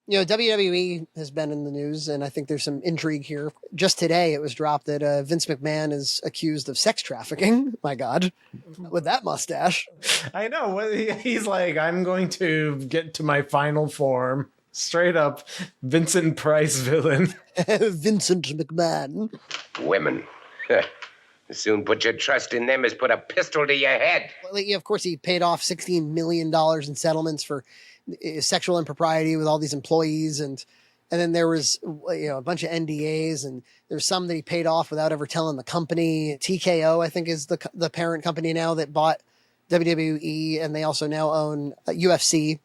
WWE has been in the news, and I think there's some intrigue here. Just today, it was dropped that Vince McMahon is accused of sex trafficking. My God, with that mustache. I know. He's like, I'm going to get to my final form. Straight up Vincent Price villain. Vincent McMahon. Women. Soon put your trust in them as put a pistol to your head. Well, of course, he paid off $16 million in settlements for sexual impropriety with all these employees, and then there was a bunch of NDAs, and there's some that he paid off without ever telling the company. TKO, I think, is the parent company now that bought WWE, and they also now own UFC.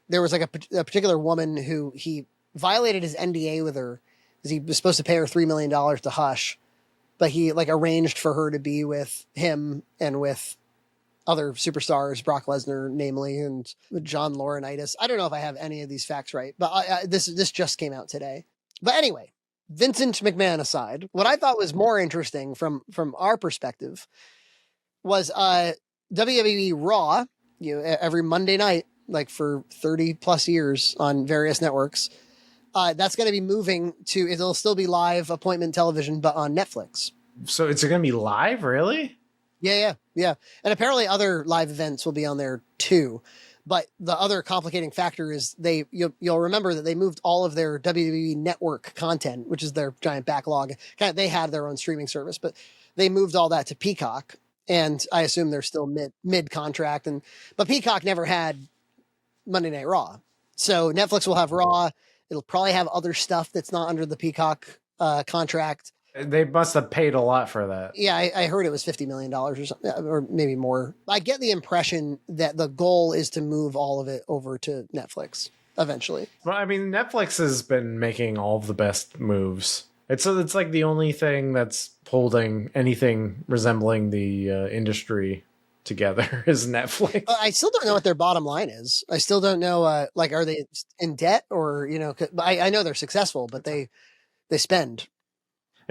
There was like a particular woman who he violated his NDA with her because he was supposed to pay her $3 million to hush, but he like arranged for her to be with him and with other superstars, Brock Lesnar, namely, and John Laurinaitis. I don't know if I have any of these facts right, but this just came out today. But anyway, Vincent McMahon aside, what I thought was more interesting from our perspective was WWE Raw, every Monday night, like for 30 plus years on various networks. That's going to be moving to, it'll still be live appointment television, but on Netflix. So it's going to be live, really? Yeah. And apparently other live events will be on there too. But the other complicating factor is you'll remember that they moved all of their WWE network content, which is their giant backlog. They had their own streaming service, but they moved all that to Peacock. And I assume they're still mid contract. But Peacock never had Monday Night Raw. So Netflix will have Raw. It'll probably have other stuff that's not under the Peacock contract. They must have paid a lot for that. Yeah, I heard it was $50 million or something, or maybe more. I get the impression that the goal is to move all of it over to Netflix eventually. Well, I mean, Netflix has been making all of the best moves. It's like the only thing that's holding anything resembling the industry together is Netflix. I still don't know what their bottom line is. I still don't know, are they in debt or, I know they're successful, but they spend.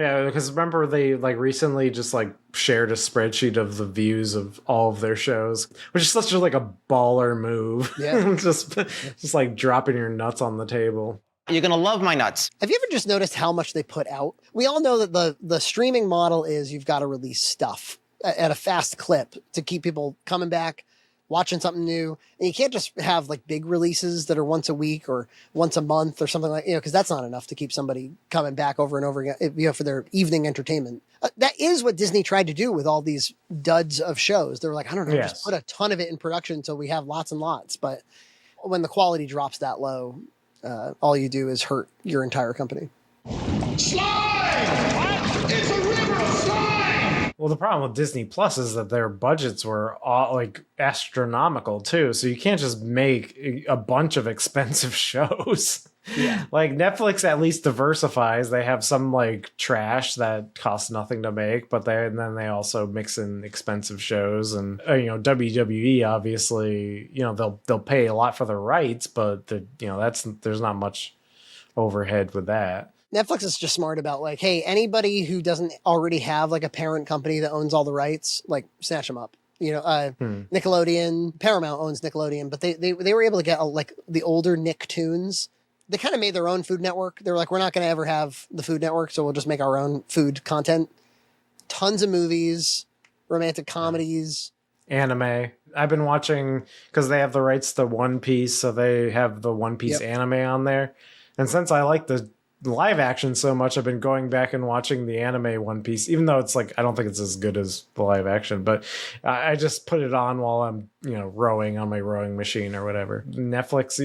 Yeah, because remember they recently just shared a spreadsheet of the views of all of their shows, which is such a baller move. Yeah. just dropping your nuts on the table. You're going to love my nuts. Have you ever just noticed how much they put out? We all know that the streaming model is you've got to release stuff at a fast clip to keep people coming back, watching something new. And you can't just have big releases that are once a week or once a month or something because that's not enough to keep somebody coming back over and over again, for their evening entertainment. That is what Disney tried to do with all these duds of shows. They were like, I don't know, just put a ton of it in production until we have lots and lots. But when the quality drops that low, all you do is hurt your entire company. Slime! What? It's a river of slime! Well, the problem with Disney Plus is that their budgets were all astronomical too. So you can't just make a bunch of expensive shows. Yeah. Netflix at least diversifies. They have some trash that costs nothing to make, but then they also mix in expensive shows. And WWE obviously, they'll pay a lot for the rights, but there's not much overhead with that. Netflix is just smart about hey, anybody who doesn't already have a parent company that owns all the rights, snatch them up. Nickelodeon, Paramount owns Nickelodeon, but they were able to get the older Nicktoons. They kind of made their own Food Network. They were we're not going to ever have the Food Network, so we'll just make our own food content. Tons of movies, romantic comedies. Anime. I've been watching, because they have the rights to One Piece, so they have the One Piece anime on there. And since I like the live action so much, I've been going back and watching the anime One Piece, even though it's I don't think it's as good as the live action, but I just put it on while I'm rowing on my rowing machine or whatever. Netflix,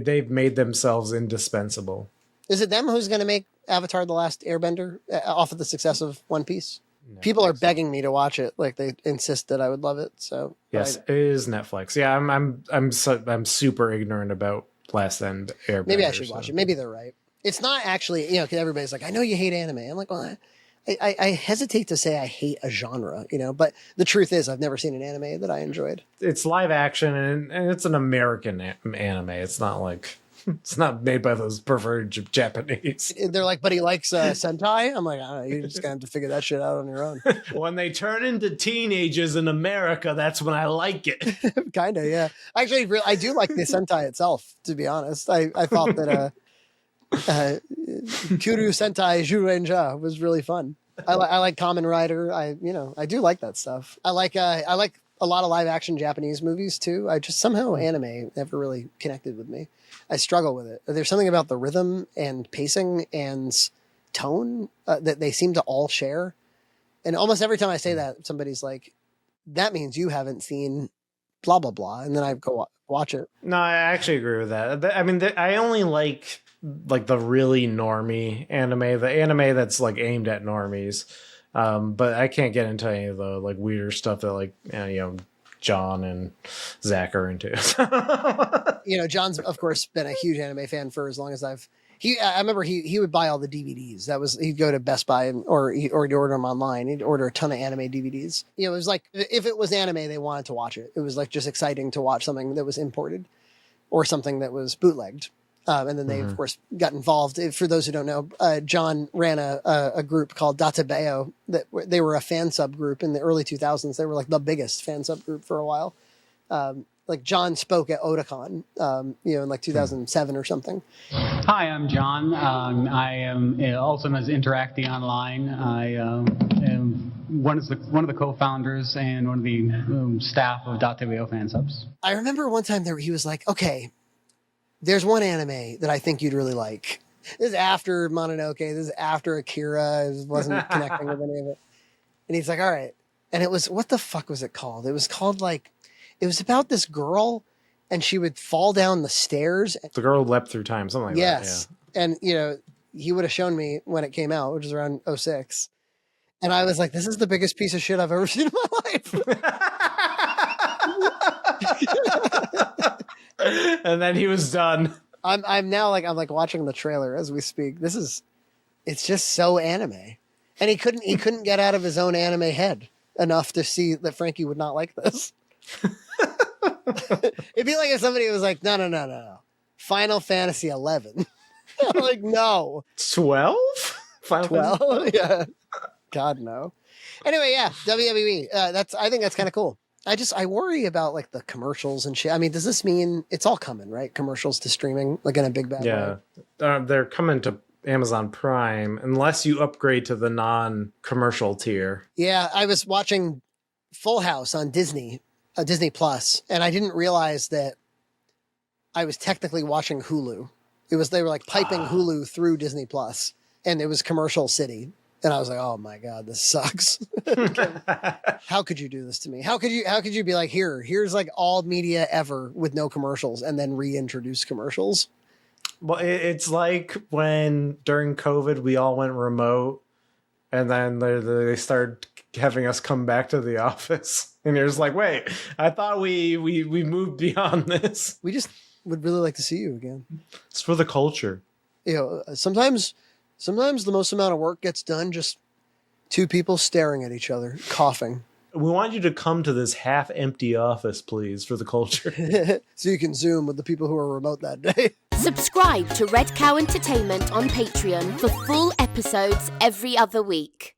they've made themselves indispensable. Is it them who's going to make Avatar: The Last Airbender off of the success of One Piece? Netflix. People are begging me to watch it, they insist that I would love it. So yes, it is Netflix. Yeah, I'm super ignorant about Last End Airbender. Maybe I should watch it. Maybe they're right. It's not actually, because everybody's I know you hate anime. I'm well, I hesitate to say I hate a genre, but the truth is I've never seen an anime that I enjoyed. It's live action and it's an American anime. It's not it's not made by those perverted Japanese. They're but he likes Sentai. I'm I don't know, you're just going to have to figure that shit out on your own. When they turn into teenagers in America, that's when I like it. Kind of, yeah. Actually, I do like the Sentai itself, to be honest. I thought that... Kuru Sentai Jurenja was really fun. I like Kamen Rider. I do like that stuff. I like a lot of live action Japanese movies too. I just somehow anime never really connected with me. I struggle with it. There's something about the rhythm and pacing and tone that they seem to all share. And almost every time I say that, somebody's like, that means you haven't seen blah, blah, blah. And then I go watch it. No, I actually agree with that. I mean, I only like the really normie anime, the anime that's like aimed at normies. But I can't get into any of the like weirder stuff that like, John and Zach are into. John's of course been a huge anime fan for as long as I remember he would buy all the DVDs. He'd go to Best Buy or he'd order them online. He'd order a ton of anime DVDs. It was like, if it was anime, they wanted to watch it. It was like just exciting to watch something that was imported or something that was bootlegged. And then they, of course, got involved. For those who don't know, John ran a group called Databeo. They were a fan subgroup in the early 2000s. They were like the biggest fan subgroup for a while. Like John spoke at Otakon, in like 2007 or something. Hi, I'm John. I am also known as Interacting Online. I am one of the co-founders and one of the staff of .to fan subs. I remember one time he was like, okay, there's one anime that I think you'd really like. This is after Mononoke. This is after Akira. I wasn't connecting with any of it. And he's like, all right. And it was, what the fuck was it called? It was called it was about this girl and she would fall down the stairs. The girl leapt through time, something like that. Yes. Yeah. And, he would have shown me when it came out, which was around 2006. And I was like, this is the biggest piece of shit I've ever seen in my life. And then he was done. I'm now I'm watching the trailer as we speak. It's just so anime. And he couldn't get out of his own anime head enough to see that Frankie would not like this. It'd be like if somebody was like, no. Final Fantasy 11. I'm like, no. 12? Final 12? Yeah. God, no. Anyway, yeah, WWE. I think that's kind of cool. I worry about like the commercials and shit. I mean, does this mean it's all coming, right? Commercials to streaming, like in a big bad way? They're coming to Amazon Prime unless you upgrade to the non-commercial tier. Yeah, I was watching Full House on Disney Plus, and I didn't realize that I was technically watching Hulu. They were like piping Hulu through Disney Plus, and it was commercial city. And I was like, oh my God, this sucks. How could you do this to me? How could you be like, here's like all media ever with no commercials and then reintroduce commercials? Well, it's like when during COVID, we all went remote and then they started having us come back to the office. And you're just like, wait, I thought we moved beyond this. We just would really like to see you again. It's for the culture. Sometimes the most amount of work gets done just two people staring at each other, coughing. We want you to come to this half-empty office, please, for the culture. So you can Zoom with the people who are remote that day. Subscribe to Red Cow Entertainment on Patreon for full episodes every other week.